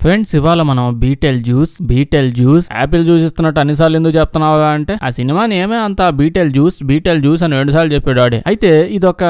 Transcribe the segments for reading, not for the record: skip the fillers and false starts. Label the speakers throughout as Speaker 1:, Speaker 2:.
Speaker 1: Friends ఇవాళ మనం beetle juice Apple juice ఇస్తున్నట్టు అన్నిసార్లు ఎందుకు చెప్తున్నావుగా అంటే ఆ సినిమాని ఏమే అంత బీటెల్ జ్యూస్ అని 2 సార్లు చెప్పాడు ఆడే. అయితే ఇదొక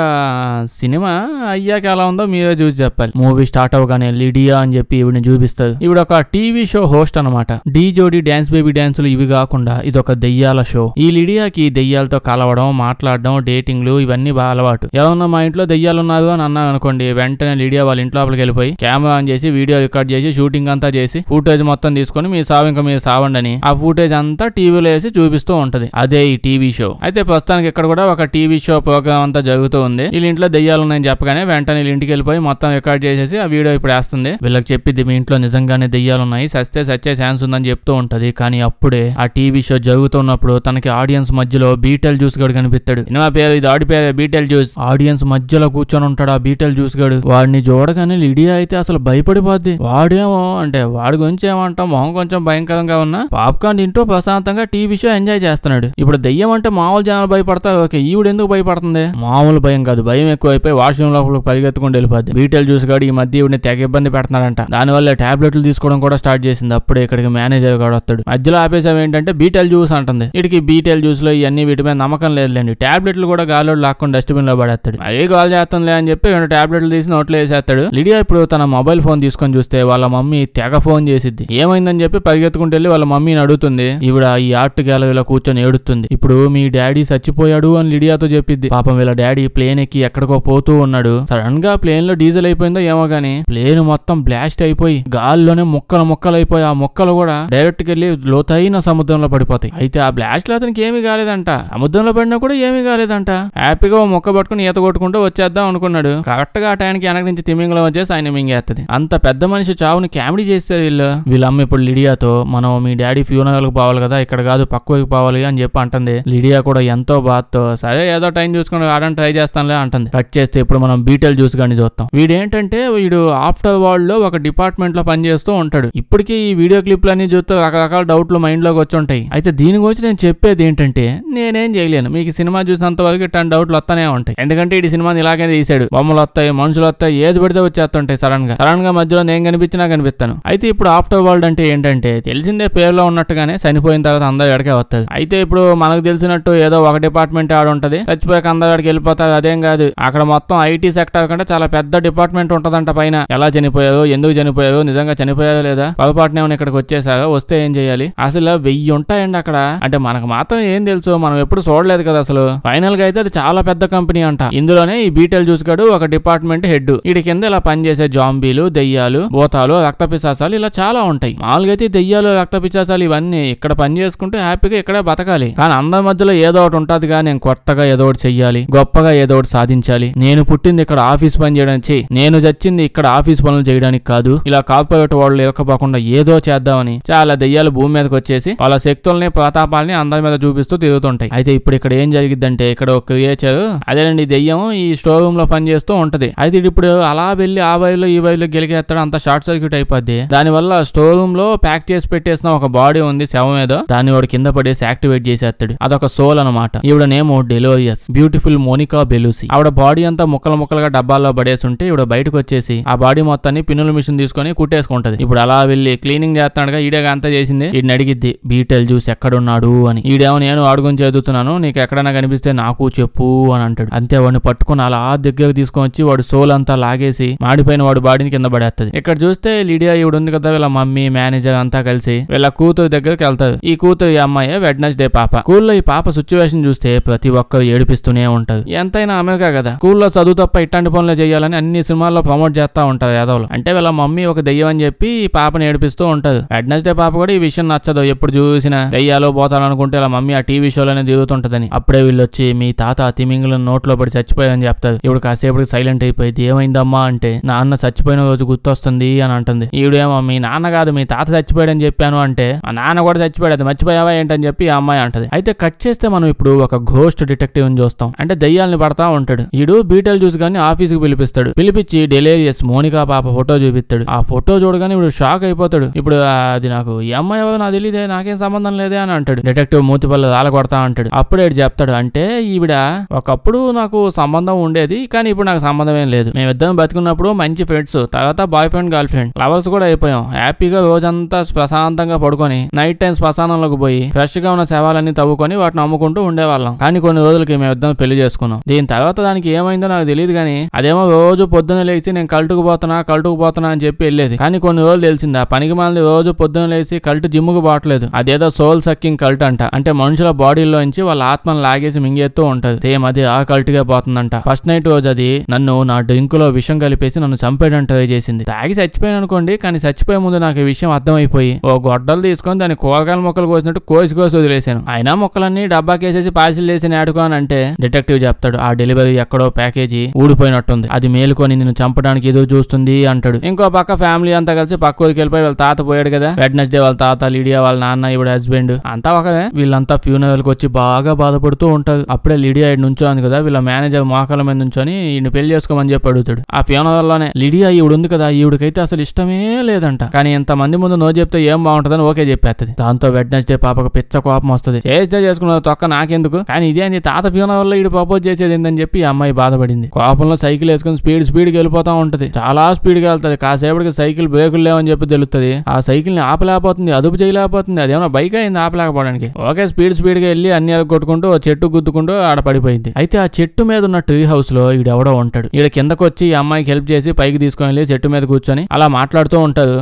Speaker 1: సినిమా అయ్యాక ఎలా ఉందో మీరే చూసి చెప్పాలి. మూవీ స్టార్ట్ అవగానే లిడియా అని చెప్పి ఈవిడిని చూపిస్తారు. ఈవిడ ఒక టీవీ షో హోస్ట్ అనమాట. డీ జోడీ డాన్స్ బేబీ డాన్సులు ఇవి కాకుండా ఇదొక దెయ్యాల షో. ఈ లిడియాకి దెయ్యాలతో కలవడం, మాట్లాడడం, డేటింగ్లు ఇవన్నీ బాగా అలవాటు. ఏమన్నా మా ఇంట్లో దెయ్యాలు ఉన్నారు అని అన్నా అనుకోండి, వెంటనే లిడియా వాళ్ళ ఇంట్లో లోపలికి వెళ్ళిపోయి కెమెరా ఆన్ చేసి వీడియో రికార్డ్ చేసి షూటింగ్ అంతా చేసి ఫుటేజ్ మొత్తం తీసుకొని మీ సావు ఇంకా మీరు సావండి అని ఆ ఫుటేజ్ అంతా టీవీలో వేసి చూపిస్తూ ఉంటది. అదే ఈ టీవీ షో. అయితే ప్రస్తుతానికి ఇక్కడ కూడా ఒక టీవీ షో ప్రోగ్రామ్ అంతా జరుగుతూ ఉంది. వీళ్ళ ఇంట్లో దెయ్యాలు ఉన్నాయని చెప్పగానే వెంటనే వీళ్ళ ఇంటికి వెళ్ళిపోయి మొత్తం రికార్డ్ చేసేసి ఆ వీడియో ఇప్పుడు వేస్తుంది. వీళ్ళకి చెప్పిద్ది మీ ఇంట్లో నిజంగానే దెయ్యాలు ఉన్నాయి, సచ్చే ఛాన్స్ ఉందని చెప్తూ ఉంటది. కానీ అప్పుడే ఆ టీవీ షో జరుగుతున్నప్పుడు తనకి ఆడియన్స్ మధ్యలో బీటెల్ జ్యూస్ గడు కనిపిస్తాడు. సినిమా పేరు ఇది, ఆడి పేరు బీటెల్ జ్యూస్. ఆడియన్స్ మధ్యలో కూర్చొని ఉంటాడు ఆ బీటెల్ జ్యూస్ గడు. వాడిని చూడగానే లిడియా అయితే అసలు భయపడిపోద్ది. వాడేమో అంటే వాడి గురించి ఏమంటాం, మొహం కొంచెం భయంకరంగా ఉన్నా పాప్కార్న్ తింటూ ప్రశాంతంగా టీవీ షో ఎంజాయ్ చేస్తున్నాడు. ఇప్పుడు దెయ్యం అంటే మామూలు జనాలు భయపడతారు, ఓకే, ఈవిడ ఎందుకు భయపడుతుంది? మామూలు భయం కాదు, భయం ఎక్కువ అయిపోయి వాష్రూమ్ లోపలికి పరిగెత్తుకుంటూ వెళ్ళిపోద్ది. బీటెల్ జ్యూస్ గాడు ఈ మధ్య ఈవిడిని తెగ ఇబ్బంది పెడుతున్నాడంట. దానివల్ల టాబ్లెట్లు తీసుకోవడం కూడా స్టార్ట్ చేసింది. అప్పుడే ఇక్కడికి మేనేజర్ గాడు వస్తాడు. మధ్యలో ఆపేసావు ఏంటంటే బీటెల్ జ్యూస్ అంటుంది. వీటికి బీటెల్ జ్యూస్ లో ఇవన్నీ వీటి మీద నమ్మకం లేదులేండి. టాబ్లెట్లు కూడా గాల్లో లాక్కొని డస్ట్బిన్ లో పడేస్తాడు. అదే కాల్ చేస్తుందిలే అని చెప్పి 2 టాబ్లెట్లు తీసి నోట్లో వేసేస్తాడు. లిడియా ఇప్పుడు తన మొబైల్ ఫోన్ తీసుకొని చూస్తే వాళ్ళ మమ్మీ తెగ ఫోన్ చేసిద్ది. ఏమైందని చెప్పి పరిగెత్తుకుంటూ వెళ్ళి వాళ్ళ మమ్మీని అడుగుతుంది. ఈవిడ ఈ ఆర్ట్ గ్యాలరీలో కూర్చొని ఏడుతుంది. ఇప్పుడు మీ డాడీ చచ్చిపోయాడు అని లిడియాతో చెప్పిద్ది. పాపం వీళ్ళ డాడీ ప్లేన్ ఎక్కి ఎక్కడికో పోతూ ఉన్నాడు. సడన్ గా ప్లేన్ లో డీజిల్ అయిపోయిందో ఏమో గానీ ప్లేన్ మొత్తం బ్లాస్ట్ అయిపోయి గాల్లోనే ముక్కలు అయిపోయి ఆ ముక్కలు కూడా డైరెక్ట్ గా వెళ్ళి లోతైన సముద్రంలో పడిపోతాయి. అయితే ఆ బ్లాస్ట్ లో అతనికి ఏమీ కాలేదంట. సముద్రంలో పడినా కూడా ఏమీ కాలేదంట. హ్యాపీగా ఓ మొక్క పట్టుకుని ఈత కొట్టుకుంటూ వచ్చేద్దాం అనుకున్నాడు. కరెక్ట్ గా ఆ టైంకి వెనక నుంచి తిమింగలం వచ్చేసి ఆయన మింగేస్తుంది. అంత పెద్ద మనిషి చావుని కామెడీ చేస్తారు వీళ్ళ అమ్మ ఇప్పుడు లిడియాతో, మనం మీ డాడీ ఫ్యూనరల్ కు పోవాలి కదా, ఇక్కడ కాదు పక్కకి పోవాలి అని చెప్పి అంటుంది. లిడియా కూడా ఎంతో బాధతో సరే ఏదో టైం చూసుకుని ఆడని ట్రై చేస్తానులే అంటుంది. కట్ చేస్తే ఇప్పుడు మనం బీటెల్ జ్యూస్ గాని చూస్తాం. వీడేంటంటే వీడు ఆఫ్టర్ వరల్డ్ లో ఒక డిపార్ట్మెంట్ లో పనిచేస్తూ ఉంటాడు. ఇప్పటికీ ఈ వీడియో క్లిప్లు అన్ని చూస్తూ రకరకాల డౌట్లు మైండ్ లోకి వచ్చి ఉంటాయి. అయితే దీని గురించి నేను చెప్పేది ఏంటంటే నేనేం చేయలేను, మీకు సినిమా చూసినంత వరకు ఇట్లాంటి డౌట్లు వస్తానే ఉంటాయి. ఎందుకంటే ఈ సినిమాని ఇలాగే తీసాడు. బొమ్మలు వస్తాయి, మనుషులు వస్తాయి, ఏది పెడితే వచ్చేస్తుంటాయి. సడన్ గా మధ్యలో నేను కనిపించినా కనిపిస్తాను. అయితే ఇప్పుడు ఆఫ్టర్ వరల్డ్ అంటే ఏంటంటే తెలిసిందే పేరులో ఉన్నట్టుగానే చనిపోయిన తర్వాత అందరూ ఎడకే వస్తుంది. అయితే ఇప్పుడు మనకు తెలిసినట్టు ఏదో ఒక డిపార్ట్మెంట్ ఆడ ఉంటది, చచ్చిపోయాక అందరూ ఎక్కడికి వెళ్ళిపోతారు. అదేం కాదు, అక్కడ మొత్తం ఐటీ సెక్టర్ కంటే చాలా పెద్ద డిపార్ట్మెంట్ ఉంటదంట పైన. ఎలా చనిపోయారు, ఎందుకు చనిపోయారు, నిజంగా చనిపోయారో లేదా, పొరపాటునే ఇక్కడికి వచ్చేసారో, వస్తే ఏం చేయాలి, అసలు 1000 ఉంటాయండి అక్కడ. అంటే మనకు మాత్రం ఏం తెలుసు, మనం ఎప్పుడు చూడలేదు కదా అసలు. ఫైనల్ గా అయితే అది చాలా పెద్ద కంపెనీ అంట. ఇందులోనే ఈ బీటెల్ జ్యూస్ గడు ఒక డిపార్ట్మెంట్ హెడ్. వీడి కింద ఇలా పనిచేసే జాంబీలు, దెయ్యాలు, భూతాలు, రక్త పిశాచాలు ఇలా చాలా ఉంటాయి. మామూలుగా అయితే దెయ్యాలు, రక్త పిశాచాలు ఇవన్నీ ఇక్కడ పని చేసుకుంటూ హ్యాపీగా ఇక్కడే బతకాలి. కానీ అందరి మధ్యలో ఏదో ఒకటి ఉంటదిగా, నేను కొత్తగా ఏదో ఒకటి చెయ్యాలి, గొప్పగా ఏదో ఒకటి సాధించాలి. నేను పుట్టింది ఇక్కడ ఆఫీస్ పని చేయడానికి, నేను చచ్చింది ఇక్కడ ఆఫీస్ పనులు చేయడానికి కాదు, ఇలా కార్పొరేట్ వాళ్ళు లేకపోకుండా ఏదో చేద్దామని చాలా దెయ్యాలు భూమి మీదకి వచ్చేసి వాళ్ళ శక్తుల్ని, ప్రతాపాలని అందరి మీద చూపిస్తూ తిరుగుతుంటాయి. అయితే ఇప్పుడు ఇక్కడ ఏం జరిగిద్దంటే ఇక్కడ ఒక క్రియేచర్, అదేనండి దెయ్యం, ఈ స్టోర్ రూమ్ లో పని చేస్తూ ఉంటది. అయితే ఇప్పుడు అలా వెళ్ళి ఆ వైర్లో ఈ వైర్లో గెలిగేస్తాడు, అంత షార్ట్ సర్క్యూట్ అయిపోద్ది. దానివల్ల స్టోర్ రూమ్ లో ప్యాక్ చేసి పెట్టేసిన ఒక బాడీ ఉంది శవం ఏదో, దాన్ని వాడు కింద పడేసి యాక్టివేట్ చేసేస్తాడు. అదొక సోల్ అనమాట. ఈవిడనేమో డెలోరియస్, బ్యూటిఫుల్ మోనికా బెలూసి. ఆవిడ బాడీ అంతా ముక్కలుగా డబ్బాల్లో పడేసి ఉంటే ఈవిడ బయటకు వచ్చేసి ఆ బాడీ మొత్తాన్ని పిన్నుల మిషన్ తీసుకొని కుట్టేసుకుంటది. ఇప్పుడు అలా వెళ్ళి క్లీనింగ్ చేస్తున్నాడుగా, ఈడేగా అంతా చేసింది. ఈడిని అడిగిద్ది బీటెల్ జ్యూస్ ఎక్కడున్నాడు అని. ఈడేమో నేను అడుగుని చదువుతున్నాను, నీకు ఎక్కడైనా కనిపిస్తే నాకు చెప్పు అని అంటాడు. అంతే వాడిని పట్టుకుని అలా దగ్గరకు తీసుకొని వచ్చి వాడు సోల్ అంతా లాగేసి మాడిపోయిన వాడు బాడీని కింద పడేస్తుంది. ఇక్కడ చూస్తే లిడియా ఈవిడ ఉంది కదా, వీళ్ళ మమ్మీ, మేనేజర్ అంతా కలిసి వీళ్ళ కూతురు దగ్గరికి వెళ్తారు. ఈ కూతురు ఈ అమ్మాయి వెడ్నెస్డే పాప. స్కూల్లో ఈ పాప సిచ్యువేషన్ చూస్తే ప్రతి ఒక్కరు ఏడిపిస్తూనే ఉంటారు. ఎంతైనా అమెరికా కదా, స్కూల్లో చదువు తప్ప ఇట్లాంటి పనులు చేయాలని అన్ని సినిమాల్లో ప్రమోట్ చేస్తా ఉంటారు యాదవులు. అంటే వీళ్ళ మమ్మీ ఒక దెయ్యం అని చెప్పి ఈ పాపని ఏడిపిస్తూ ఉంటారు. వెడ్నెస్డే పాప కూడా ఈ విషయం నచ్చదు. ఎప్పుడు చూసినా దెయ్యాలో పోతాలనుకుంటే వాళ్ళ మమ్మీ ఆ టీవీ షోలోనే దిగుతుంటదని. అప్పుడే వీళ్ళు వచ్చి మీ తాత తిమింగలం నోట్లో పడి చచ్చిపోయారని చెప్తారు. ఇప్పుడు కాసేపటికి సైలెంట్ అయిపోయింది. ఏమైందమ్మా అంటే నాన్న చచ్చిపోయిన రోజు గుర్తొస్తుంది అని అంటుంది. ఈవిడేమో మీ నాన్న కాదు మీ తాత చచ్చిపోయాడని చెప్పాను అంటే మా నాన్న కూడా చచ్చిపోయాడు, మర్చిపోయావా ఏంటని చెప్పి ఆ అమ్మాయి అంటది. అయితే కట్ చేస్తే మనం ఇప్పుడు ఒక ఘోస్ట్ డిటెక్టివ్ ని చూస్తాం. అంటే దెయ్యాలని పడతా ఉంటాడు. ఈడు బీటెల్ జ్యూస్ గాని ఆఫీస్కి పిలిపిస్తాడు. పిలిపించి డెలేరియస్ మోనికా పాప ఫోటో చూపిస్తాడు. ఆ ఫోటో చూడగానే ఇప్పుడు షాక్ అయిపోతాడు. ఇప్పుడు అది నాకు ఈ అమ్మాయి ఎవరో నాకు తెలియదే, నాకేం సంబంధం లేదే అని అంటాడు. డిటెక్టివ్ మూతి పళ్ళు రాల కొడతా అంటాడు. అప్పుడే చెప్తాడు, అంటే ఈవిడ ఒకప్పుడు నాకు సంబంధం ఉండేది, కానీ ఇప్పుడు నాకు సంబంధం ఏం లేదు. మేమిద్దరం బతుకున్నప్పుడు మంచి ఫ్రెండ్స్, తర్వాత boy friend girl friend lovers lovers కూడా అయిపోయాం. హ్యాపీగా రోజంతా ప్రశాంతంగా పడుకొని నైట్ టైం శ్మశానంలోకి పోయి ఫ్రెష్ గా ఉన్న శవాలన్నీ తవ్వుకొని వాటిని అమ్ముకుంటూ ఉండేవాళ్ళం. కానీ కొన్ని రోజులకి మేమిద్దరం పెళ్లి చేసుకున్నాం. దీని తర్వాత దానికి ఏమైందో నాకు తెలియదు కానీ అదేమో రోజు పొద్దున్న లేచి నేను కల్టుకు పోతున్నా అని చెప్పి వెళ్ళేది. కానీ కొన్ని రోజులు తెలిసింది ఆ పనికి మనల్ని రోజు పొద్దున్న లేచి కల్టు జిమ్ముకు పోవట్లేదు. అదేదో సోల్ సక్కింగ్ కల్ట్ అంట. అంటే మనుషుల బాడీలోంచి వాళ్ళ ఆత్మను లాగేసి మింగేస్తూ ఉంటది. సేమ్ అది ఆ కల్ట్గా పోతుందంట. ఫస్ట్ నైట్ రోజు అది నన్ను నా డ్రింక్ లో విషం కలిపేసి నన్ను చంపేయడం ట్రై చేసింది. తాగి చచ్చిపోయాను అనుకోండి. కానీ చచ్చిపోయే ముందు నాకు ఈ విషయం అర్థమైపోయి ఓ గొడ్డలు తీసుకొని దాన్ని కూరగాయల మొక్కలు కోసినట్టు కోసి వదిలేశాను. అయినా మొక్కలన్నీ డబ్బాకేసేసి పార్సిల్ చేసి ఆడుకోనంటే డిటెక్టివ్ చెప్తాడు ఆ డెలివరీ ఎక్కడో ప్యాకేజీ ఊడిపోయినట్టుంది, అది మేలుకొని నిన్ను చంపడానికి ఎదురు చూస్తుంది అంటాడు. ఇంకో పక్క ఫ్యామిలీ అంతా కలిసి పక్క ఊరికి వెళ్ళిపోయి వాళ్ళ తాత పోయాడు కదా. వెడ్నెస్డే వాళ్ళ తాత, లిడియా వాళ్ళ నాన్న, ఇవిడ హస్బెండ్ అంతా ఒకదే. వీళ్ళంతా ఫ్యూనరల్ కి వచ్చి బాగా బాధపడుతూ ఉంటారు. అప్పుడే లిడియా ఇటు నుంచోని కదా వీళ్ళ మేనేజర్ మోకాల మీద నుంచొని ఈయన పెళ్లి చేసుకోమని చెప్పి అడుగుతాడు. ఆ ఫ్యూనరల్ లోనే లిడియా ఈవిడ ఉంది కదా, ఈవిడకైతే అసలు ఇష్టమే లేదంట. కానీ ఇంత మంది ముందు నో చెప్తే ఏం బాగుంటుందని ఓకే చెప్పేస్తుంది. దాంతో వెడ్నెస్డే పాపకు పిచ్చ కోపం వస్తుంది. చేస్తే చేసుకున్న తొక్క నాకెందుకు, కానీ ఇదే అని తాత ఫ్యూనరల్ లో ఈడు ప్రపోజ్ చేసేది ఏందని చెప్పి ఆ అమ్మాయి బాధపడింది. కోపంలో సైకిల్ వేసుకుని స్పీడ్ గా వెళ్ళిపోతా ఉంటది. చాలా స్పీడ్ గా వెళ్తుంది. కాసేపటికి సైకిల్ బ్రేకులు లేవని చెప్పి తెలుస్తుంది. ఆ సైకిల్ ని ఆపలేకపోతుంది, అదుపు చేయలేకపోతుంది. అదేమన్నా బైక్ అయింది ఆపలేకపోవడానికి. ఓకే స్పీడ్ గా వెళ్ళి అన్ని కొట్టుకుంటూ చెట్టు గుద్దుకుంటూ ఆడ పడిపోయింది. అయితే ఆ చెట్టు మీద ఉన్న ట్రీ హౌస్ లో ఈడెవడో ఉంటాడు. ఈడ కిందకు వచ్చి ఈ అమ్మాయికి హెల్ప్ చేసి పైకి తీసుకొని వెళ్ళి చెట్టు మీద కూర్చొని అలా మాట్లాడుతూ ఉంటారు.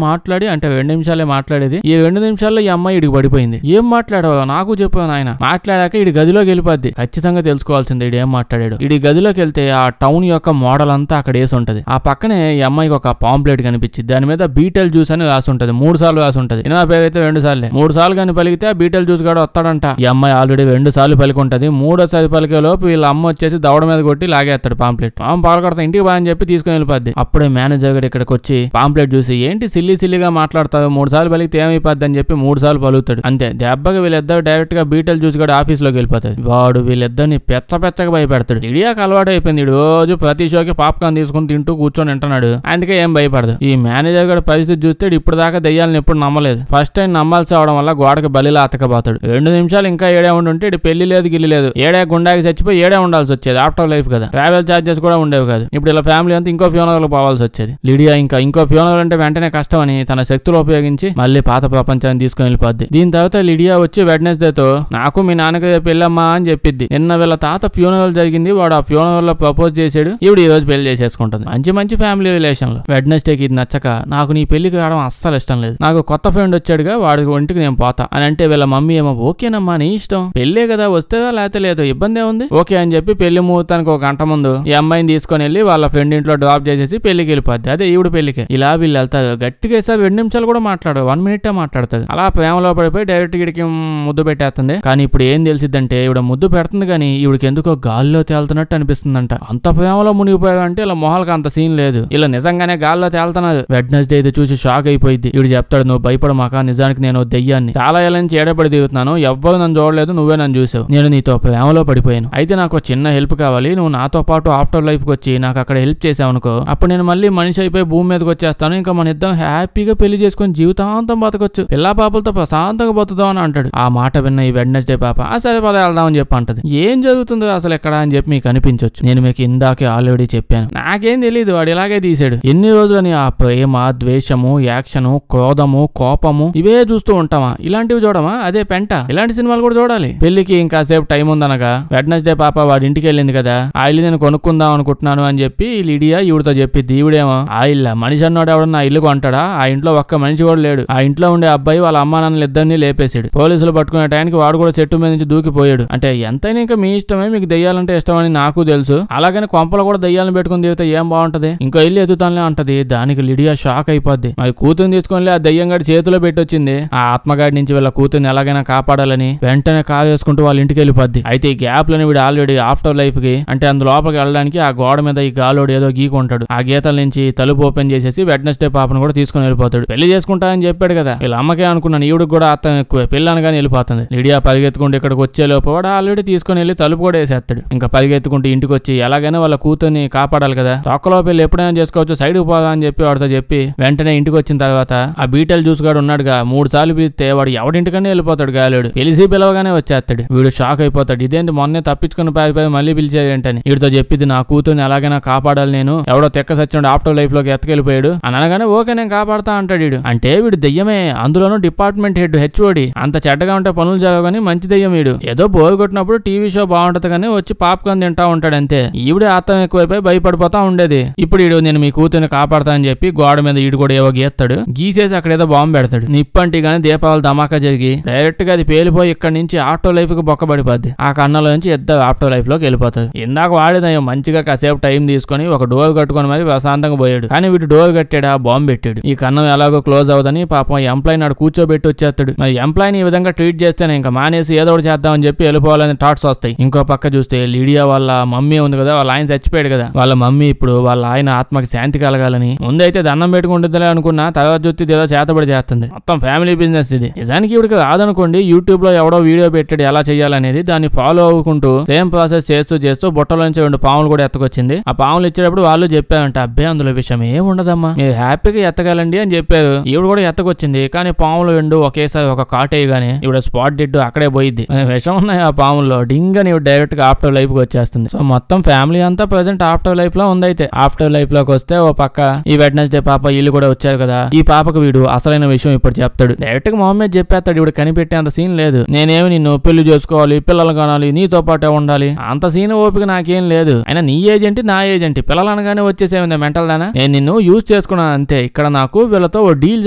Speaker 1: మాట్లాడి అంటే 2 నిమిషాలే మాట్లాడేది. ఈ 2 నిమిషాల్లో ఈ అమ్మాయి ఇడికి పడిపోయింది. ఏం మాట్లాడావో నాకు చెప్పాను ఆయన. మాట్లాడాక ఇడి గదిలోకి వెళ్ళిపోద్ది. ఖచ్చితంగా తెలుసుకోవాల్సింది ఇడు ఏం మాట్లాడాడు. ఇడి గదిలోకి వెళ్తే ఆ టౌన్ యొక్క మోడల్ అంతా అక్కడ వేసి ఉంటది. ఆ పక్కనే ఈ అమ్మాయికి ఒక పాంప్లెట్ కనిపించింది. దాని మీద బీటెల్ జ్యూస్ అని రాసి ఉంటది. 3 సార్లు రాసి ఉంటది. నా పేరు అయితే 2 సార్లే. 3 సార్లు కానీ పలికితే ఆ బీటెల్ జ్యూస్ కూడా వస్తాడంట. ఈ అమ్మాయి ఆల్రెడీ 2 సార్లు పలికుంటది. 3ఓసారి పలికే లోపు వీళ్ళ అమ్మ వచ్చేసి దవడ మీద కొట్టి లాగేస్తాడు పాంప్లెట్. పాలకొడతా ఇంటికి బాగా చెప్పి తీసుకుని వెళ్ళిపోద్ది. అప్పుడే మేనేజర్ గడు ఇక్కడికి వచ్చి పాంప్లెట్ చూసి ఏంటి సిల్లీగా మాట్లాడతావు, 3 సార్లు పలికితే ఏమైపోద్ది అని చెప్పి 3 సార్లు పలుకుతాడు. అంతే దెబ్బకి వీళ్ళిద్దరు డైరెక్ట్ గా బీటెల్ జ్యూస్ కూడా ఆఫీస్ లోకి వెళ్ళిపోతాడు. వాడు వీళ్ళిద్దరిని పెచ్చగా భయపెడతాడు. లిడియాకి అలవాటు అయిపోయింది. రోజు ప్రతి షోకి పాప్కార్న్ తీసుకుని తింటూ కూర్చొని వింటున్నాడు. అందుకే ఏం భయపడదు. ఈ మేనేజర్ గడు పరిస్థితి చూస్తే ఇప్పుడు దాకా దెయ్యాలను ఎప్పుడు నమ్మలేదు. ఫస్ట్ టైం నమ్మాల్సి అవడం వల్ల గోడకి బలిలా అతకపోతాడు. 2 నిమిషాలు ఇంకా ఏడే ఉండుంటే ఇటు పెళ్లి లేదు గిల్లి లేదు. ఏడే గుండాకి చచ్చిపోయి ఏడే ఉండాల్సి వచ్చేది. ఆఫ్టర్ లైఫ్ కదా, ట్రావెల్ చార్జెస్ కూడా ఉండేవి కాదు. ఇప్పుడు ఇలా ఫ్యామిలీ అంతా ఇంకో ఫ్యూనరల్ పోవాల్సి వచ్చేది. లిడియా ఇంకో ఫ్యూనరల్ అంటే వెంటనే కష్టం అని తన శక్తులు ఉపయోగించి మళ్ళీ పాత ప్రపంచాన్ని తీసుకుని వెళ్ళిపోద్ది. దీని తర్వాత లిడియా వచ్చి వెడ్నెస్డేతో నాకు మీ నాన్నకి పెళ్ళమ్మా అని చెప్పిద్ది. నిన్న వీళ్ళ తాత ఫ్యూనరల్ జరిగింది, వాడు ఆ ఫ్యూనరల్ లో ప్రపోజ్ చేశాడు, ఈవిడ ఈ రోజు పెళ్లి చేసేసుకుంటుంది. మంచి ఫ్యామిలీ రిలేషన్ లో. వెడ్నెస్డేకి ఇది నచ్చక నాకు నీ పెళ్లికి రావడం అస్సలు ఇష్టం లేదు, నాకు కొత్త ఫ్రెండ్ వచ్చాడుగా వాడి ఒంటికి నేను పోతా అని అంటే వీళ్ళ మమ్మీ ఏమో ఓకేనమ్మా నీ ఇష్టం, పెళ్లే కదా వస్తేదా లేకపోతే లేదు ఇబ్బంది ఉంది ఓకే అని చెప్పి పెళ్లి ముహూర్తానికి 1 గంట ముందు ఈ అమ్మాయిని తీసుకొని వెళ్ళి వాళ్ళ ఫ్రెండ్ ఇంట్లో డ్రాప్ చేసేసి పెళ్లికి వెళ్ళిపోద్ది. అదే ఈవిడ పెళ్లికి. ఇలా వీళ్ళు వెళ్తారు. గట్టిగా వేసారి 2 నిమిషాలు కూడా మాట్లాడు, 1 మినిటే మాట్లాడుతుంది. అలా ప్రేమలో పడిపోయి డైరెక్ట్ గిడికి ముద్దు పెట్టేస్తుంది. కానీ ఇప్పుడు ఏం తెలిసిద్దంటే ఈవిడ ముద్దు పెడుతుంది కానీ ఈవిడికి ఎందుకో గాల్లో తేలుతున్నట్టు అనిపిస్తుందంట. అంత ప్రేమలో మునిగిపోయాడంటే ఇలా మొహాలకు అంత సీన్ లేదు. ఇలా నిజంగానే గాల్లో తేలుతున్నారు. వెడ్నెస్డే ఇది చూసి షాక్ అయిపోయింది. ఈవిడ చెప్తాడు నువ్వు భయపడమాక, నిజానికి నేను దెయ్యాన్ని, చాలా ఏళ్ళ నుంచి ఏడపడి దిగుతున్నాను, ఎవ్వరు నన్ను చూడలేదు, నువ్వే నన్ను చూసావు, నేను నీతో ప్రేమలో పడిపోయాను. అయితే నాకు చిన్న హెల్ప్ కావాలి, నువ్వు నాతో పాటు ఆఫ్టర్ లైఫ్ కి వచ్చి నాకు అక్కడ హెల్ప్ చేసావు అనుకో, అప్పుడు నేను మళ్ళీ మనిషి అయిపోయి భూమి మీదకి వచ్చేస్తాను, ఇంకా మన ఇద్దరం హ్యాపీగా పెళ్లి చేసుకుని జీవితాంతం బతకొచ్చు, పిల్లా పాపలతో ప్రశాంతంగా బతుకుదాం అని అంటాడు. ఆ మాట విన్న ఈ వెడ్నెస్డే పాప ఆ సరే పద వెళ్దామని చెప్పి అంటది. ఏం జరుగుతుందో అసలు ఎక్కడ అని చెప్పి మీకు అనిపించవచ్చు. నేను మీకు ఇందాకే ఆల్రెడీ చెప్పాను, నాకేం తెలియదు, వాడు ఇలాగే తీసాడు. ఎన్ని రోజులని ఆ ప్రేమ, ద్వేషము, యాక్షను, క్రోధము, కోపము ఇవే చూస్తూ ఉంటామా? ఇలాంటివి చూడమా? అదే పెంట. ఇలాంటి సినిమాలు కూడా చూడాలి. పెళ్లికి ఇంకాసేపు టైం ఉందనగా వెడ్నెస్డే పాప వాడి ఇంటికి వెళ్ళింది కదా, ఆ ఇల్లు నేను కొనుక్కుందాం అనుకుంటున్నాను అని చెప్పి లిడియా ఈవిడతో చెప్పిద్ది. ఈవిడేమో ఆ ఇల్లు మనిషి అన్నాడు ఎవడన్నా ఇల్లు కొంటాడా, ఆ ఇంట్లో ఒక్క మనిషి కూడా లేడు, ఆ ఇంట్లో ఉండే అబ్బాయి వాళ్ళ అమ్మా నాన్నలు ఇద్దరిని లేపేశాడు, పోలీసులు పట్టుకునే టైంకి వాడు కూడా చెట్టు మీద నుంచి దూకిపోయాడు. అంటే ఎంతైనా ఇంకా మీ ఇష్టమే, మీకు దెయ్యాలంటే ఇష్టం అని నాకు తెలుసు, అలాగని కొంపలు కూడా దెయ్యాలను పెట్టుకుని దిగితే ఏం బాగుంటది, ఇంకో ఇల్లు ఎత్తుతానులే అంటది. దానికి లిడియా షాక్ అయిపోద్ది. మరి కూతురుని తీసుకొని ఆ దెయ్యంగాడి చేతిలో పెట్టొచ్చింది. ఆ ఆత్మగాడి నుంచి వీళ్ళ కూతుర్ని ఎలాగైనా కాపాడాలని వెంటనే కారు వేసుకుంటూ వాళ్ళ ఇంటికి వెళ్ళిపోద్ది. అయితే ఈ గ్యాప్ లని వీడు ఆల్రెడీ ఆఫ్టర్ లైఫ్ కి అంటే అందులోపలికి వెళ్ళడానికి ఆ గోడ మీద ఈ గాలోడు ఏదో గీకుంటాడు. ఆ గీతల నుంచి తలుపు ఓపెన్ చేసేసి వెడ్నెస్డే పాపను కూడా తీసుకుని వెళ్ళిపోతాడు. పెళ్లి చేసుకుంటా అని చెప్పాడు కదా, వీళ్ళ అమ్మకే అనుకున్నాను, ఈవిడికి కూడా అర్థం ఎక్కువ, పెళ్ళాను కానీ వెళ్ళిపోతుంది. లిడియా పరిగెత్తుకుంటూ ఇక్కడికి వచ్చే లోపు వాడు ఆల్రెడీ తీసుకుని వెళ్ళి తలుపు కూడా వేసేస్తాడు. ఇంకా పరిగెత్తుకుంటూ ఇంటికి వచ్చి ఎలాగైనా వాళ్ళ కూతుర్ని కాపాడాలి కదా, తొక్కలో పెళ్లి ఎప్పుడైనా చేసుకోవచ్చు, సైడ్కి పోదా అని చెప్పి వాడితో చెప్పి వెంటనే ఇంటికి వచ్చిన తర్వాత ఆ బీటెల్ జ్యూస్ గాడు ఉన్నాడుగా, 3 సార్లు పిలిస్తే వాడు ఎవడింటికనే వెళ్ళిపోతాడు గాలేడు, పిలిచి పిలవగానే వచ్చేస్తాడు. వీడు షాక్ అయిపోతాడు, ఇదేంటి మొన్నే తప్పించుకుని పారిపోయి మళ్ళీ పిలిచేది ఏంటని. వీడితో చెప్పింది నా కూతుర్ని ఎలాగైనా కాపాడాలి, నేను ఎవడో తెక్క సచ్చినోడు ఆఫ్టర్ లైఫ్ లో లోకి ఎత్తకెళ్ళిపోయాడు అని అనగానే ఓకే నేను కాపాడతా అంటాడు వీడు. అంటే వీడు దెయ్యమే, అందులోనూ డిపార్ట్మెంట్ హెడ్ హెచ్ఓడి. అంత చెడ్డగా ఉంటే పనులు జరగని మంచి దెయ్యం వీడు. ఏదో బోర్ కొట్టినప్పుడు టీవీ షో బాగుంటది కానీ వచ్చి పాప్కార్న్ తింటా ఉంటాడు అంతే. ఈవిడే ఆత్తం ఎక్కువైపోయి భయపడిపోతా ఉండేది. ఇప్పుడు వీడు నేను మీ కూతుర్ని కాపాడతా అని చెప్పి గోడ మీద ఈడు కూడా ఏవో గీస్తాడు, గీసేసి అక్కడ ఏదో బాంబు పెడతాడు. నిప్పంటి గానీ దీపావళి ధమాకా జరిగి డైరెక్ట్ గా అది పేలిపోయి ఇక్కడ నుంచి ఆఫ్టర్ లైఫ్ కి బొక్కబడిపోద్ది. ఆ కన్నంలో నుంచి ఇద్దరు ఆఫ్టర్ లైఫ్ లోకి వెళ్ళిపోతారు. ఇందాక వాడేదయ్యో మంచిగా కాసేపు టైం తీసుకొని ఒక డోర్ కట్టుకొని మరి ప్రశాంతంగా పోయాడు. కానీ వీడు డోర్ కట్టాడు, ఆ బాంబు పెట్టాడు. ఈ కన్నం ఎలాగో క్లోజ్ అవుదని పాపం ఎంప్లాయ్ నాడు కూర్చోబెట్టి వచ్చేస్తాడు. మరి ఎంప్లాయ్ని ఈ విధంగా ట్రీట్ చేస్తేనే ఇంకా మానేసి ఏదో ఒకటి చేద్దామని చెప్పి వెళ్ళిపోవాలని థాట్స్ వస్తాయి. ఇంకో పక్క చూస్తే లిడియా వాళ్ళ మమ్మీ ఉంది కదా, వాళ్ళ ఆయన చచ్చిపోయాడు కదా, వాళ్ళ మమ్మీ ఇప్పుడు వాళ్ళ ఆయన ఆత్మకి శాంతి కలగాలని ముందైతే దండం పెట్టుకుంటుందిలే అనుకున్నా, తర్వాత చూస్తే ఏదో చేతబడి చేస్తుంది. మొత్తం ఫ్యామిలీ బిజినెస్ ఇది. నిజానికి ఇవిడికి రాదనుకోండి, యూట్యూబ్ లో ఎవడో వీడియో పెట్టాడు ఎలా చేయాలనేది, దాన్ని ఫాలో అవ్వుకుంటూ సేమ్ ప్రాసెస్ చేస్తూ బుట్టలోంచి 2 పాములు కూడా ఎత్తకొచ్చింది. ఆ పాములు ఇచ్చేటప్పుడు వాళ్ళు చెప్పారంట, అబ్బే అందులో విషయం ఏం ఉండదమ్మా, మీరు హ్యాపీగా ఎత్తగలండి అని చెప్పారు. ఈవిడ కూడా ఎత్తకొచ్చింది. కానీ పాములు 2 ఒకేసారి ఒక కాటేయగానే ఇవిడ స్పాట్ డెడ్ అక్కడే పోయిద్ది. విషం ఉన్నాయి ఆ పాముల్లో. డింగ్ అని డైరెక్ట్ గా ఆఫ్టర్ లైఫ్ కి వచ్చేస్తుంది. సో మొత్తం ఫ్యామిలీ అంతా ప్రెసెంట్ ఆఫ్టర్ లైఫ్ లో ఉందైతే. ఆఫ్టర్ లైఫ్ లోకి వస్తే ఓ పక్క ఈ వెడ్నెస్డే పాప వీళ్ళు కూడా వచ్చారు కదా, ఈ పాపకు వీడు అసలైన విషయం ఇప్పుడు చెప్తాడు. డైరెక్ట్ గా మొహమ్మద్ చెప్పేస్తాడు, ఇవిడ కనిపెట్టే అంత సీన్ లేదు. నేనేమి నిన్ను పెళ్లి చేసుకోవాలి, పిల్లలు కానాలి, నీతో పాటే ఉండాలి, అంత సీన్ ఓపిక నాకేం లేదు. అయినా నీ ఏజెంట్ నా ఏజెంట్, పిల్లలు అనగానే వచ్చేసేమింది మెంటల్ దానా, నేను నిన్ను యూజ్ చేసుకున్నాను అంతే. ఇక్కడ నాకు వీళ్ళతో ఓ డీల్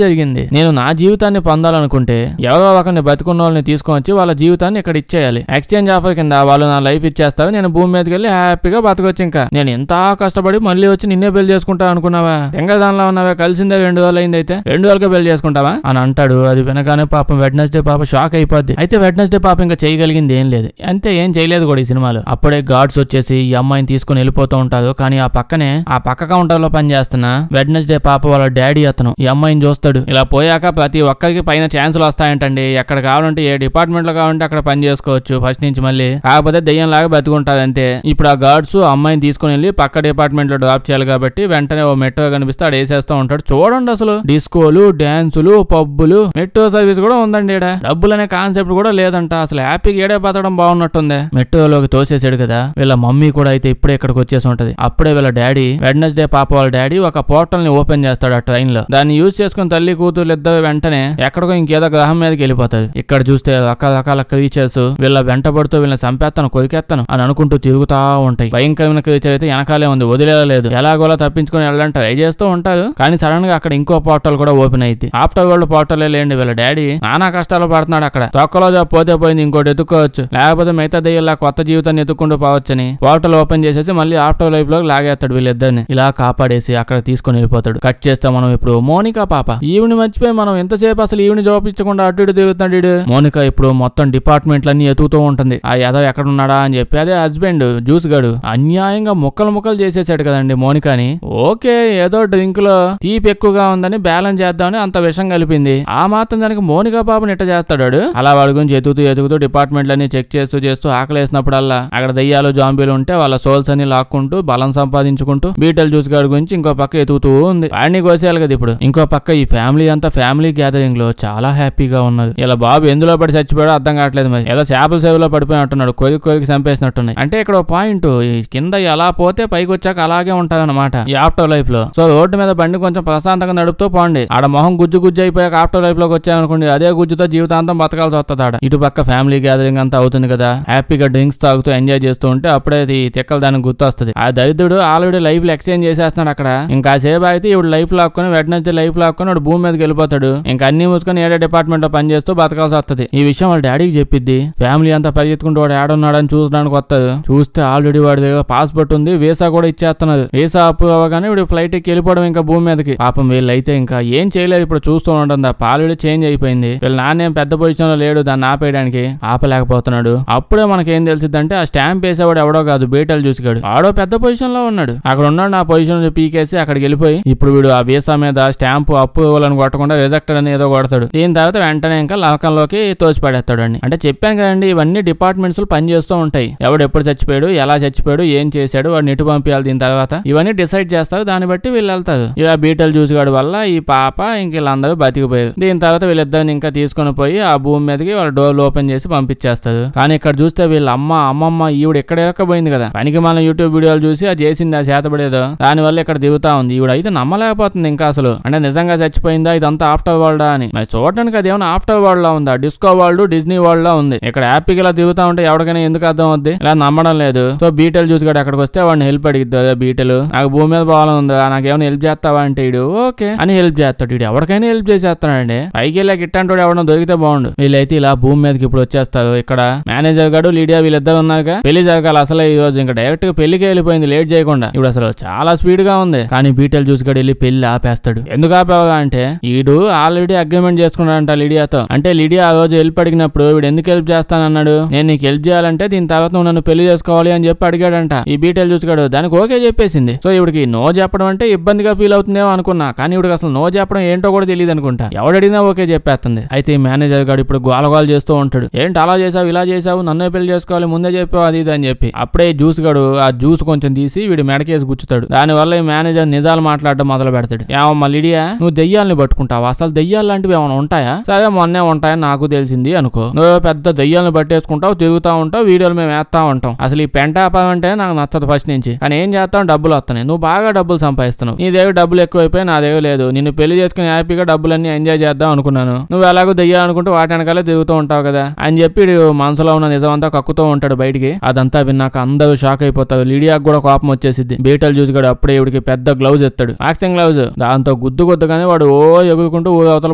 Speaker 1: జరిగింది. నేను నా జీవితాన్ని పొందాలనుకుంటే ఎవరో ఒకరిని బతుకున్న వాళ్ళని తీసుకొని వచ్చి వాళ్ళ జీవితాన్ని ఇక్కడ ఇచ్చేయాలి. ఎక్స్చేంజ్ ఆఫర్ కింద వాళ్ళు నా లైఫ్ ఇచ్చేస్తారు, నేను భూమి మీదకి వెళ్ళి హ్యాపీగా బతకొచ్చు. ఇంకా నేను ఎంత కష్టపడి మళ్ళీ వచ్చి నిన్నే పెళ్లి చేసుకుంటా అనుకున్నావా, ఎంగ దానిలో ఉన్నావా, కలిసిందే 2 రోజులు అయింది, అయితే 2 రోజులకే పెళ్లి చేసుకుంటావా అని అంటాడు. అది వినగానే పాపం వెడ్నెస్డే పాప షాక్ అయిపోద్ది. అయితే వెడ్నెస్డే పాప ఇంకా చేయగలిగింది ఏం లేదు, అంతే ఏం చేయలేదు కూడా ఈ సినిమాలో. అప్పుడే గార్డ్స్ వచ్చేసి ఈ అమ్మాయిని తీసుకుని వెళ్ళిపోతూ ఉంటారు. కానీ ఆ పక్కనే ఆ పక్క కౌంటర్ లో పనిచేస్తున్న వెడ్నెస్డే పాప వాళ్ళ డాడీ అతను ఈ అమ్మాయిని చూస్తాడు. ఇలా పోయాక ప్రతి ఒక్కరికి పైన ఛాన్సులు వస్తాయంటండి. ఎక్కడ కావాలంటే ఏ డిపార్ట్మెంట్ లో కావాలంటే అక్కడ పని చేసుకోవచ్చు ఫస్ట్ నుంచి మళ్ళీ. కాకపోతే దెయ్యం లాగా బతుకుంటారు అంతే. ఇప్పుడు ఆ గార్డ్స్ అమ్మాయిని తీసుకుని వెళ్ళి పక్క డిపార్ట్మెంట్ లో డ్రాప్ చేయాలి కాబట్టి వెంటనే ఓ మెట్రో కనిపిస్తే ఆడు వేసేస్తూ ఉంటాడు. చూడండి అసలు డిస్కోలు, డాన్సులు, పబ్బులు, మెట్రో సర్వీస్ కూడా ఉందండి. ఈడ డబ్బులు అనే కాన్సెప్ట్ కూడా లేదంట. అసలు హ్యాపీగా ఏడే బతకడం బాగున్నట్టుంది. మెట్రోలోకి తోసేసాడు కదా. వీళ్ళ మమ్మీ కూడా అయితే ఇప్పుడే ఇక్కడికి వచ్చేసి ఉంటది. అప్పుడే వీళ్ళ డాడీ వెడ్నెస్డే పాప వాళ్ళ డాడీ ఒక పోర్టల్ ని ఓపెన్ చేస్తాడు ఆ ట్రైన్ లో. దాన్ని యూజ్ చేసుకుని తల్లి కూతురు ఇద్దరు వెంటనే ఎక్కడికో ఇంకేదో గ్రహం మీదకి వెళ్ళిపోతారు. ఇక్కడ చూస్తే రకరకాల క్రీచర్స్ వీళ్ళ వెంటబడుతూ వీళ్ళని చంపేస్తాను కొరికేస్తాను అని అనుకుంటూ తిరుగుతా ఉంటాయి. భయంకరమైన క్రీచర్ అయితే వెనకాలే ఉంది, వదిలేదు. ఎలాగోలా తప్పించుకుని వెళ్ళడానికి ట్రై చేస్తూ ఉంటారు. కానీ సడన్ గా అక్కడ ఇంకో పోర్టల్ కూడా ఓపెన్ అయింది. ఆఫ్టర్ వరల్డ్ పోర్టల్ లేండి. వీళ్ళ డాడీ నానా కష్టాలు పడుతున్నాడు అక్కడ. తొక్కలో పోతే పోయింది, ఇంకోటి ఎత్తుకోవచ్చు, లేకపోతే మిగతా దెయ్యంలా కొత్త జీవితాన్ని ఎత్తుకుంటూ పోవచ్చని పోర్టల్ ఓపెన్ చేసేసి మళ్ళీ ఆఫ్టర్ లైఫ్ లో లాగేస్తాడు వీళ్ళిద్దరిని. ఇలా కాపాడేసి అక్కడ తీసుకుని వెళ్ళిపోతాడు. కట్ చేస్తే మనం ఇప్పుడు మోనికా పాప ఈవిని మర్చిపోయి మనం ఎంతసేపు అసలు ఈవిని చూపించకుండా అటు ఇటు తిరుగుతున్నాడు. మోనికా ఇప్పుడు మొత్తం డిపార్ట్మెంట్లన్నీ ఎతుకుతూ ఉంటుంది. ఆ యాదవ్ ఎక్కడ ఉన్నాడా అని చెప్పి. అదే హస్బెండ్ జ్యూస్ గడు అన్యాయంగా ముక్కలు చేసేసాడు కదండి మోనికాని. ఓకే ఏదో డ్రింక్ లో తీపి ఎక్కువగా ఉందని బ్యాలెన్స్ చేద్దామని అంత విషం కలిపింది. ఆ మాత్రం దానికి మోనికా పాపని ఇట్ట చేస్తాడు. అలా వాడి గురించి ఎతుకుతూ డిపార్ట్మెంట్లన్నీ చెక్ చేస్తూ ఆకలేసినప్పుడల్లా అక్కడ దయ్యాలు జాంబీలు ఉంటే వాళ్ళ సోల్స్ అన్ని లాక్కుంటూ బలం సంపాదించుకుంటూ బీటల్ జ్యూస్ గారి గురించి ఇంకో పక్క ఎతుకుతూ ఉంది. వాడిని కోసేయాలి కదా ఇప్పుడు. ఇంకో పక్క ఈ ఫ్యామిలీ అంతా ఫ్యామిలీ గ్యాదరింగ్ లో చాలా హ్యాపీగా ఉన్నది. ఇలా బాబు ఎందులో పడి చచ్చిపోయాడో అర్థం కావట్లేదు. మరి ఏదో చేపల సేవలో పడిపోయినట్టున్నాడు, కొరికి చంపేసినట్టున్నాయి. అంటే ఇక్కడ పాయింట్ ఈ కింద ఎలా పోతే పైకి వచ్చాక అలాగే ఉంటదన్నమాట ఈ ఆఫ్టర్ లైఫ్ లో. సో రోడ్డు మీద బండి కొంచెం ప్రశాంతంగా నడుపుతూ పోండి. ఆడ మొహం గుజ్జు అయిపోయాక ఆఫ్టర్ లైఫ్ లోకి వచ్చాయనుకోండి, అదే గుజ్జుతో జీవితాంతం బతకాల్సి వస్తుంది ఆడ. ఇటు పక్క ఫ్యామిలీ గ్యాదరింగ్ అంతా అవుతుంది కదా, హ్యాపీగా డ్రింక్స్ తాగుతూ ఎంజాయ్ చేస్తూ ఉంటే అప్పుడే తిక్కలు దానికి గుర్తు వస్తుంది. ఆ దరిద్రుడు ఆల్రెడీ లైఫ్ లో ఎక్స్చేంజ్ చేసేస్తున్నాడు అక్కడ. ఇంకా సేపు అయితే ఇప్పుడు లైఫ్ లాక్కొని వెడ్నెస్డే లైఫ్ లాక్కొని వాడు భూమి మీదకి వెళ్ళిపోతాడు. ఇంకా అన్ని మూసుకొని ఏడే డిపార్ట్మెంట్ లో పనిచేస్తూ బతకాల్సి వస్తుంది. ఈ విషయం వాళ్ళ డాడీకి చెప్పిద్ది. ఫ్యామిలీ అంతా పరిగెత్తుకుంటూ వాడు ఏడున్నాడని చూసడానికి వస్తుంది. చూస్తే ఆల్రెడీ వాడి దగ్గర పాస్పోర్ట్ ఉంది, వీసా కూడా ఇచ్చేస్తున్నారు. వీసా అప్పు అవ్వగానే వీడు ఫ్లైట్ ఎక్కి వెళ్ళిపోవడం ఇంకా భూమి మీదకి. పాపం వీళ్ళైతే ఇంకా ఏం చేయలేదు. ఇప్పుడు చూస్తూ ఉంటుంది ఆ పాలుడి చేంజ్ అయిపోయింది. వీళ్ళ నాన్నేం పెద్ద పొజిషన్ లో లేడు దాన్ని ఆపేయడానికి, ఆపలేకపోతున్నాడు. అప్పుడే మనకేం తెలిసిద్దంటే ఆ స్టాంప్ వేసేవాడు ఎవడో కాదు, బీటల్ చూసిగాడు. ఆడో పెద్ద పొజిషన్ లో ఉన్నాడు. అక్కడ ఉన్నాడు నా పొజిషన్ పీకేసి అక్కడికి వెళ్ళిపోయి ఇప్పుడు వీడు ఆ వీసా మీద స్టాంప్ అప్పు ఇవ్వాలని కొట్టకుండా రిజెక్టెడ్ అని ఏదో కొడతాడు. దీని తర్వాత వెంటనే ఇంకా లవకంలోకి తోచిపడేస్తాడు అండి. అంటే చెప్పాను కదండి, ఇవన్నీ డిపార్ట్మెంట్స్ పని చేస్తూ ఉంటాయి. ఎవడు ఎప్పుడు చచ్చిపోయాడు, ఎలా చచ్చిపోయాడు, ఏం చేశాడు, వాడిని ఇటు పంపించాలి. దీని తర్వాత ఇవన్నీ డిసైడ్ చేస్తారు. దాన్ని బట్టి వీళ్ళు వెళ్తారు. ఇలా బీటల్ చూసిగాడు వల్ల ఈ పాప ఇంక వీళ్ళందరూ బతికిపోయారు. దీని తర్వాత వీళ్ళిద్దరిని ఇంకా తీసుకుని పోయి ఆ భూమి మీదకి వాళ్ళ డోర్లు ఓపెన్ చేసి పంపించేస్తారు. కానీ ఇక్కడ చూస్తే వీళ్ళ అమ్మమ్మ ఈవిడ ఎక్కడ పోయింది కదా, పనికి మన యూట్యూబ్ వీడియోలు చూసి అది చేసింది ఆ చేతబడేదో, దానివల్ల ఇక్కడ దిగుతా తిరుగుతా ఉంది. ఈవిడ అయితే నమ్మలేకపోతుంది ఇంకా అసలు, అంటే నిజంగా చచ్చిపోయిందా, ఇదంతా ఆఫ్టర్ వరల్డ్ అని. మరి చూడడానికి అది ఏమైనా ఆఫ్టర్ వరల్డ్ లా ఉందా, డిస్కో వరల్డ్ డిజ్నీ వరల్డ్ లా ఉంది. ఇక్కడ హ్యాపీగా ఇలా తిరుగుతా ఉంటే ఎవరికైనా ఎందుకు అర్థం అవుద్ది, ఇలా నమ్మడం లేదు. సో బీటెల్ జ్యూస్ గడు అక్కడికి వస్తే వాడిని హెల్ప్ అడిగిద్ది. బీటెల్ నాకు భూమి మీద పోవాలని ఉందా, నాకేమైనా హెల్ప్ చేస్తావా అంటే ఇడు ఓకే అని హెల్ప్ చేస్తాడు. ఇడు ఎవరికైనా హెల్ప్ చేసేస్తాడండి. పైకి వెళ్ళాక ఇట్టంటోడు ఎవడన్నా దొరికితే బాగుండు. వీళ్ళైతే ఇలా భూమి మీదకి ఇప్పుడు వచ్చేస్తారు. ఇక్కడ మేనేజర్ గడు లీడియా వీళ్ళిద్దరు ఉన్నారుగా, పెళ్లి జరగాలి అసలు ఈ రోజు. ఇంకా డైరెక్ట్ గా పెళ్లికి వెళ్ళిపోయింది లేట్ చేయకుండా. ఇప్పుడు అసలు చాలా స్పీడ్ గా ఉంది. కానీ బీటెల్ జ్యూస్ గడు వెళ్ళి పెళ్లి ఆపేస్తాడు. ఎందుకు ఆపేవగా అంటే ఈడు ఆల్రెడీ అగ్రిమెంట్ చేసుకున్నాడంట లిడియాతో. అంటే లిడియా ఆ రోజు హెల్ప్ అడిగినప్పుడు వీడు ఎందుకు హెల్ప్ చేస్తానన్నాడు, నేను నీకు హెల్ప్ చేయాలంటే దీని తర్వాత నువ్వు నన్ను పెళ్లి చేసుకోవాలి అని చెప్పి అడిగాడంట ఈ బీటెల్ జ్యూస్ గడు. దానికి ఓకే చెప్పేసింది. సో ఇవిడికి నో చెప్పడం అంటే ఇబ్బందిగా ఫీల్ అవుతుందేమో అనుకున్నా, కానీ ఇవిడికి అసలు నో చెప్పడం ఏంటో కూడా తెలియదు అనుకుంటా. ఎవడడిగినా ఓకే చెప్పేస్తుంది. అయితే ఈ మేనేజర్ గారు ఇప్పుడు గోలగోలు చేస్తూ ఉంటాడు. ఏంటి అలా చేసావు ఇలా చేసావు, నన్నే పెళ్లి చేసుకోవాలి ముందే చెప్పావు అది ఇది అని చెప్పి. అప్పుడే జ్యూస్ గడు ఆ జ్యూస్ కొంచెం తీసి వీడి మెడకేసి గుచ్చుతాడు. దానివల్ల ఈ మేనేజర్ నిజాలు మాట్లాడడం మొదలు పెడతాడు. ఏమమ్మా లిడియా, నువ్వు దెయ్యాలని పట్టుకుంటావు, అసలు దెయ్యాలు లాంటివి ఏమైనా ఉంటాయా? సరే మొన్నే ఉంటాయని నాకు తెలిసింది అనుకో. నువ్వు పెద్ద దెయ్యాలను పట్టేసుకుంటావు, తిరుగుతా ఉంటావు, వీడియోలు మేము వేస్తా ఉంటాం. అసలు ఈ పెంటాపం అంటే నాకు నచ్చదు ఫస్ట్ నుంచి. కానీ ఏం చేస్తావు, డబ్బులు వస్తున్నాయి, నువ్వు బాగా డబ్బులు సంపాదిస్తున్నావు, నీ దగ్గర డబ్బులు ఎక్కువైపోయి నా దగ్గర లేదు, నిన్ను పెళ్లి చేసుకుని హ్యాపీగా డబ్బులన్నీ ఎంజాయ్ చేద్దాం అనుకున్నాను, నువ్వు ఎలాగో దెయ్యాలనుకుంటూ వాటి వెనకాలే తిరుగుతూ ఉంటావు కదా అని చెప్పి మనసులో ఉన్న నిజమంతా కక్కుతూ ఉంటాడు బయటికి. అదంతా విన్నాక అందరూ షాక్ అయిపోతారు. లిడియాకు కూడా కోపం వచ్చేసింది. బీటల్ జ్యూస్ గడు అప్పుడే ఇవిడికి పెద్ద గ్లౌజ్ ఎత్తాడు, యాక్సింగ్ గ్లౌజ్. దాంతో గుద్దుగానే వాడు ఓ ఎగురుకుంటూ ఊరు అవతల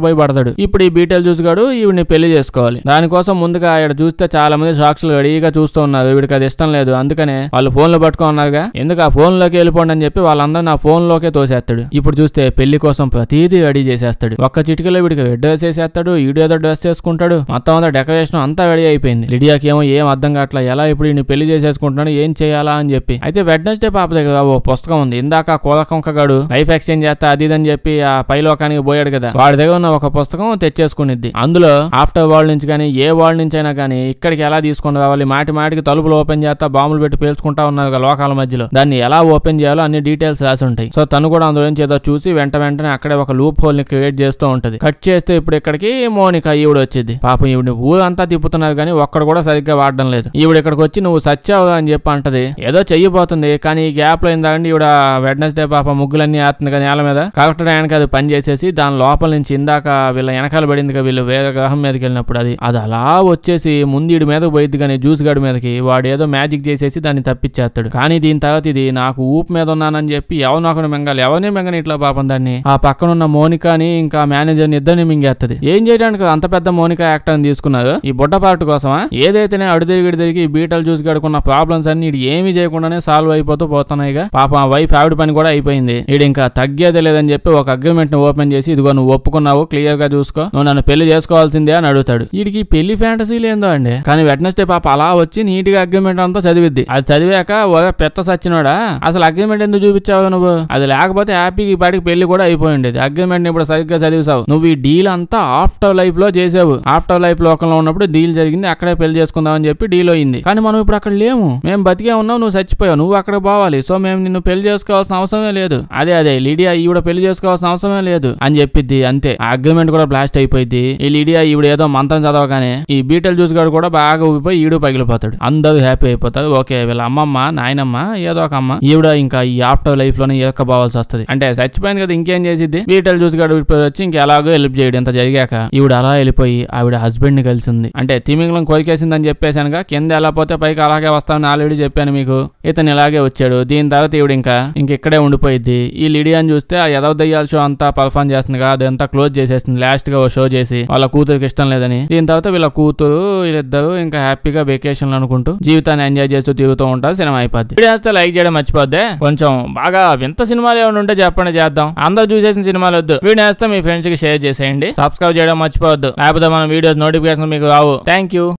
Speaker 1: పోయి పడతాడు. ఇప్పుడు ఈ బీటల్ జ్యూస్ గడు ఈవిడిని పెళ్లి చేసుకోవాలి. దానికోసం ముందుగా ఇక్కడ చూస్తే చాలా మంది సాక్షులు రెడీగా చూస్తూ ఉన్నారు. వీడికి అది ఇష్టం లేదు, అందుకనే వాళ్ళు ఫోన్లు పట్టుకున్నారుగా, ఎందుకు ఆ ఫోన్ లోకి వెళ్ళిపోండి అని చెప్పి వాళ్ళందరినీ ఆ ఫోన్ లోకే తోసేస్తాడు. ఇప్పుడు చూస్తే పెళ్లి కోసం ప్రతిదీ రెడీ చేసేస్తాడు. ఒక్క చిటికలో వీడికి రెడ్ డ్రెస్ వేసేస్తాడు, ఈడేదో డ్రెస్ చేసుకుంటాడు, మొత్తం అంతా డెకరేషన్ అంతా రెడీ అయిపోయింది. లిడియాకి ఏం అర్థం కావట్లా, ఎలా ఇప్పుడు ఈయన పెళ్లి చేసేసుకుంటున్నాడు, ఏం చేయాలా అని చెప్పి. అయితే వెడ్నెస్డే పాప దగ్గర ఓ పుస్తకం ఉంది. ఇందాక కోలకొంకగాడు లైఫ్ ఎక్స్చేంజ్ చేస్తా అది అని చెప్పి ఆ పైలోకానికి పోయాడు కదా, వాడి దగ్గర ఉన్న ఒక పుస్తకం తెచ్చేసుకునిద్ది. అందులో ఆఫ్టర్ వరల్డ్ నుంచి కానీ ఏ వరల్డ్ నుంచి అయినా కానీ ఇక్కడికి ఎలా తీసుకొని రావాలి, మాటికి తలుపులు ఓపెన్ చేస్తా బాంబులు పెట్టి పేల్చుకుంటా ఉన్నారు లోకాల మధ్యలో, దాన్ని ఎలా ఓపెన్ చేయాలో అన్ని డీటెయిల్స్ రాసి ఉంటాయి. సో తను కూడా అందులో నుంచి ఏదో చూసి వెంటనే అక్కడే ఒక లూప్ హోల్ ని క్రియేట్ చేస్తూ ఉంటది. కట్ చేస్తే ఇప్పుడు ఇక్కడికి మోనికా ఈవిడ వచ్చింది. పాపం ఈవిడ ఊరంతా తిప్పుతున్నారు కానీ ఒక్కడు కూడా సరిగ్గా వాడడం లేదు. ఈవిడ ఇక్కడికి వచ్చి నువ్వు సచ్చావు అని చెప్పి అంటది. ఏదో చెయ్యిపోతుంది, కానీ ఈ గ్యాప్ లో ఇందాకండి ఈవిడ వెడ్నెస్డే పాప ముగ్గులన్నీ ఆతుంది కదా నేల మీద, కరెక్ట్ టైంకి అది పని చేసేసి దాని లోపల నుంచి ఇందాక వీళ్ళ వెనకాల పడింది కదా, వీళ్ళు వేరే గ్రహం మీదకి వెళ్ళినప్పుడు అది అలా వచ్చేసి ముందు ఈడి మీద పోయిద్ది కానీ జ్యూస్ గడి మీదకి వాడు ఏదో మ్యాజిక్ చేసేసి దాన్ని తప్పించేస్తాడు. కానీ దీని తర్వాత ఇది నాకు ఊపు మీద ఉన్నానని చెప్పి ఎవరినొకరు మింగాలి, ఎవరిని మింగని ఇట్లా పాపం దాన్ని ఆ పక్కనున్న మోనికాని ఇంకా మేనేజర్ ని ఇద్దరిని మింగేస్తుంది. ఏం చేయడానికి అంత పెద్ద మోనికా యాక్టర్ అని తీసుకున్నారు ఈ బుడ్డ పార్ట్ కోసమా? ఏదైతేనే అడుదిరిగి ఈ బీటల్ జ్యూస్ గడుకున్న ప్రాబ్లమ్స్ అన్ని ఇడు ఏమీ చేయకుండానే సాల్వ్ అయిపోతూ పోతున్నాయిగా. పాపం ఆ వైఫ్ ఆవిడ పని కూడా అయిపోయింది. ఈడు ఇంకా తగ్గేదే లేదని చెప్పి ఒక అగ్రిమెంట్ ని ఓపెన్ చేసి ఇదిగో నువ్వు ఒప్పుకున్నావు క్లియర్ గా చూసుకో, నువ్వు నన్ను పెళ్లి చేసుకోవాల్సిందే అని అడుగుతాడు. వీడికి పెళ్లి ఫ్యాంటసీలు ఏందో అండి. కానీ వెడ్నెస్డే పాప అలా వచ్చి నీట్ గా అగ్రిమెంట్ అంతా చదివిద్ది. అది చదివాక ఒరే పెద్ద సచ్చినోడా అసలు అగ్రిమెంట్ ఎందుకు చూపించావు నువ్వు, అది లేకపోతే హ్యాపీకి పాటికి పెళ్లి కూడా అయిపోయి ఉండేది. అగ్రిమెంట్ ఇప్పుడు సరిగ్గా చదివిసావు. నువ్వు ఈ డీల్ అంతా ఆఫ్టర్ లైఫ్ లో చేసావు. ఆఫ్టర్ లైఫ్ లోకంలో ఉన్నప్పుడు డీల్ జరిగింది, అక్కడే పెళ్లి చేసుకుందాం అని చెప్పి డీల్ అయింది. కానీ మనం ఇప్పుడు అక్కడ లేము, మేము బతికే ఉన్నావు, నువ్వు చచ్చిపోయావు, నువ్వు అక్కడ పోవాలి. సో మేము నిన్ను పెళ్లి చేసుకోవాల్సిన అవసరమే లేదు. అదే లిడియా ఈవిడ పెళ్లి చేసుకోవాల్సిన అవసరమే లేదు అని చెప్పిద్ది. అంతే ఆ అగ్రిమెంట్ కూడా బ్లాస్ట్ అయిపోయింది. ఈ లిడియా ఈవిడ ఏదో మంత్రం చదవగానే ఈ బీటల్ జ్యూస్ గారు కూడా బాగా ఊపిపోయి ఈడు పగిలిపోతాడు. అందరూ హ్యాపీ అయిపోతారు. ఓకే వీళ్ళ అమ్మమ్మ నాయనమ్మ ఏదో ఒక అమ్మ ఈవిడ ఇంకా ఈ ఆఫ్టర్ లైఫ్ లోనే పోవాల్సి వస్తుంది. అంటే చచ్చిపోయింది కదా ఇంకేం చేసిద్ది. బీటల్ జ్యూస్ గారు వచ్చి ఇంకా ఎలాగో హెల్ప్ చేయడం ఇంత జరిగాక ఈవిడ అలా వెళ్ళిపోయి ఆవిడ హస్బెండ్ ని కలిసింది. అంటే తిమింగలం కొరికేసిందని చెప్పేసానుగా, కింద ఎలా పోతే పైకి అలాగే వస్తామని ఆల్రెడీ చెప్పాను మీకు. ఇతను ఇలాగే వచ్చాడు. దీని తర్వాత ఈవిడ ఇంకా ఇక్కడే ఉండిపోయింది. ఈ లిడియాని చూస్తే ఆ ఎదవ దయ్యాల షో అంతా పర్ఫార్మ్ చేస్తుంది కదా, అదంతా క్లోజ్ చేసేస్తుంది లాస్ట్ గా ఓ షో చేసి, వాళ్ళ కూతురికి ఇష్టం లేదని. దీని తర్వాత వీళ్ళ కూతురు వీళ్ళిద్దరు ఇంకా హ్యాపీగా వెకేషన్ అనుకుంటూ జీవితాన్ని ఎంజాయ్ చేస్తూ తిరుగుతూ ఉంటారు. సినిమా అయిపోద్ది. వీడియో వస్తే లైక్ చేయడం మర్చిపోద్దే. కొంచెం బాగా వింత సినిమాలు ఏమైనా ఉంటే చెప్పండి చేద్దాం. అందరూ చూసేసిన సినిమాలు వద్దు. వీడియో వస్తే మీ ఫ్రెండ్స్ కి షేర్ చేసేయండి. సబ్స్క్రైబ్ చేయడం మర్చిపోవద్దు, లేకపోతే మన వీడియోస్ నోటిఫికేషన్ మీకు రావు. Thank you.